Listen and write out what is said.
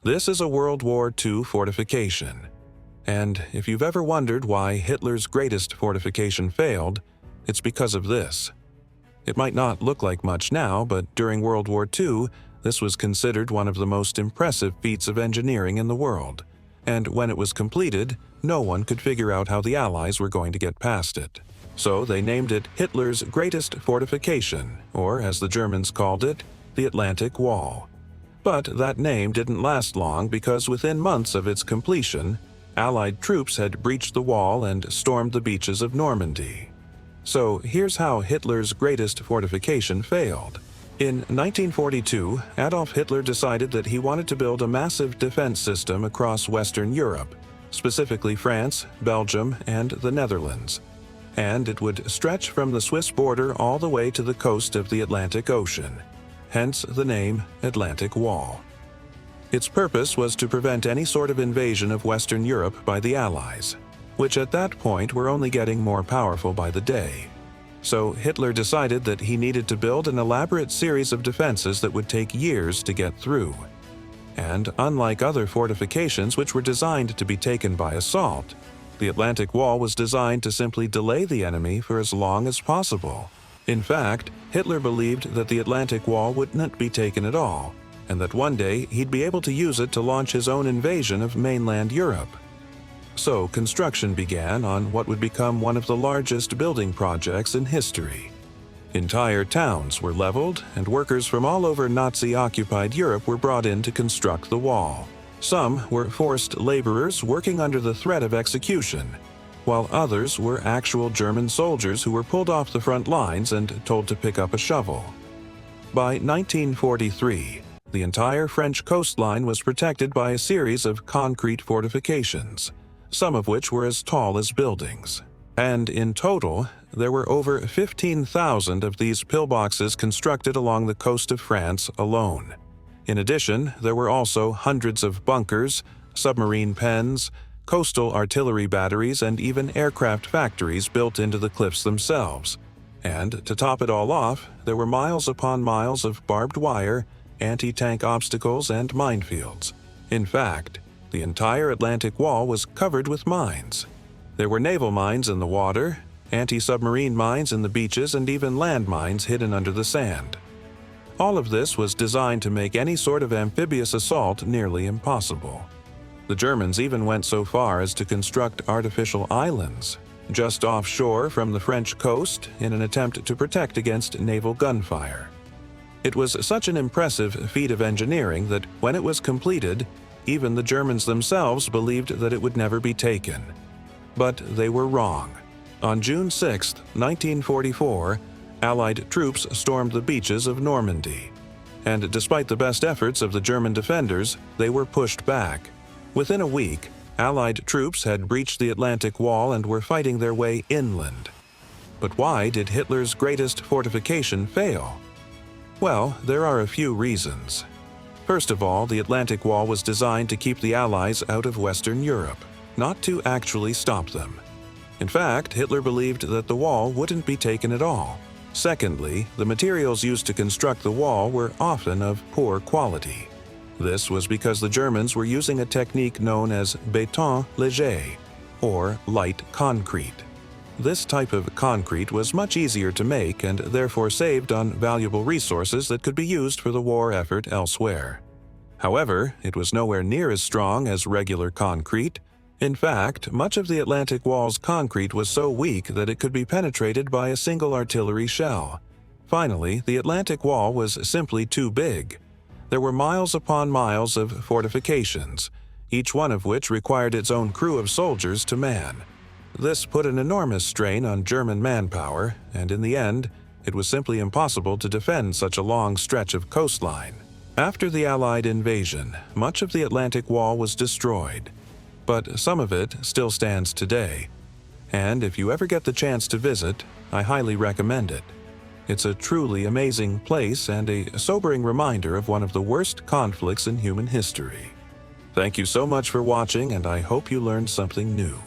This is a World War II fortification. And if you've ever wondered why Hitler's greatest fortification failed, it's because of this. It might not look like much now, but during World War II, this was considered one of the most impressive feats of engineering in the world. And when it was completed, no one could figure out how the Allies were going to get past it. So they named it Hitler's greatest fortification, or as the Germans called it, the Atlantic Wall. But that name didn't last long because within months of its completion, Allied troops had breached the wall and stormed the beaches of Normandy. So here's how Hitler's greatest fortification failed. In 1942, Adolf Hitler decided that he wanted to build a massive defense system across Western Europe, specifically France, Belgium, and the Netherlands. And it would stretch from the Swiss border all the way to the coast of the Atlantic Ocean, hence the name Atlantic Wall. Its purpose was to prevent any sort of invasion of Western Europe by the Allies, which at that point were only getting more powerful by the day. So Hitler decided that he needed to build an elaborate series of defenses that would take years to get through. And unlike other fortifications which were designed to be taken by assault, the Atlantic Wall was designed to simply delay the enemy for as long as possible. In fact, Hitler believed that the Atlantic Wall would not be taken at all, and that one day he'd be able to use it to launch his own invasion of mainland Europe. So construction began on what would become one of the largest building projects in history. Entire towns were leveled, and workers from all over Nazi-occupied Europe were brought in to construct the wall. Some were forced laborers working under the threat of execution, while others were actual German soldiers who were pulled off the front lines and told to pick up a shovel. By 1943, the entire French coastline was protected by a series of concrete fortifications, some of which were as tall as buildings. And in total, there were over 15,000 of these pillboxes constructed along the coast of France alone. In addition, there were also hundreds of bunkers, submarine pens, coastal artillery batteries, and even aircraft factories built into the cliffs themselves. And to top it all off, there were miles upon miles of barbed wire, anti-tank obstacles, and minefields. In fact, the entire Atlantic Wall was covered with mines. There were naval mines in the water, anti-submarine mines in the beaches, and even land mines hidden under the sand. All of this was designed to make any sort of amphibious assault nearly impossible. The Germans even went so far as to construct artificial islands just offshore from the French coast in an attempt to protect against naval gunfire. It was such an impressive feat of engineering that when it was completed, even the Germans themselves believed that it would never be taken. But they were wrong. On June 6, 1944, Allied troops stormed the beaches of Normandy. And despite the best efforts of the German defenders, they were pushed back. Within a week, Allied troops had breached the Atlantic Wall and were fighting their way inland. But why did Hitler's greatest fortification fail? Well, there are a few reasons. First of all, the Atlantic Wall was designed to keep the Allies out of Western Europe, not to actually stop them. In fact, Hitler believed that the wall wouldn't be taken at all. Secondly, the materials used to construct the wall were often of poor quality. This was because the Germans were using a technique known as béton léger, or light concrete. This type of concrete was much easier to make and therefore saved on valuable resources that could be used for the war effort elsewhere. However, it was nowhere near as strong as regular concrete. In fact, much of the Atlantic Wall's concrete was so weak that it could be penetrated by a single artillery shell. Finally, the Atlantic Wall was simply too big. There were miles upon miles of fortifications, each one of which required its own crew of soldiers to man. This put an enormous strain on German manpower, and in the end, it was simply impossible to defend such a long stretch of coastline. After the Allied invasion, much of the Atlantic Wall was destroyed, but some of it still stands today. And if you ever get the chance to visit, I highly recommend it. It's a truly amazing place and a sobering reminder of one of the worst conflicts in human history. Thank you so much for watching, and I hope you learned something new.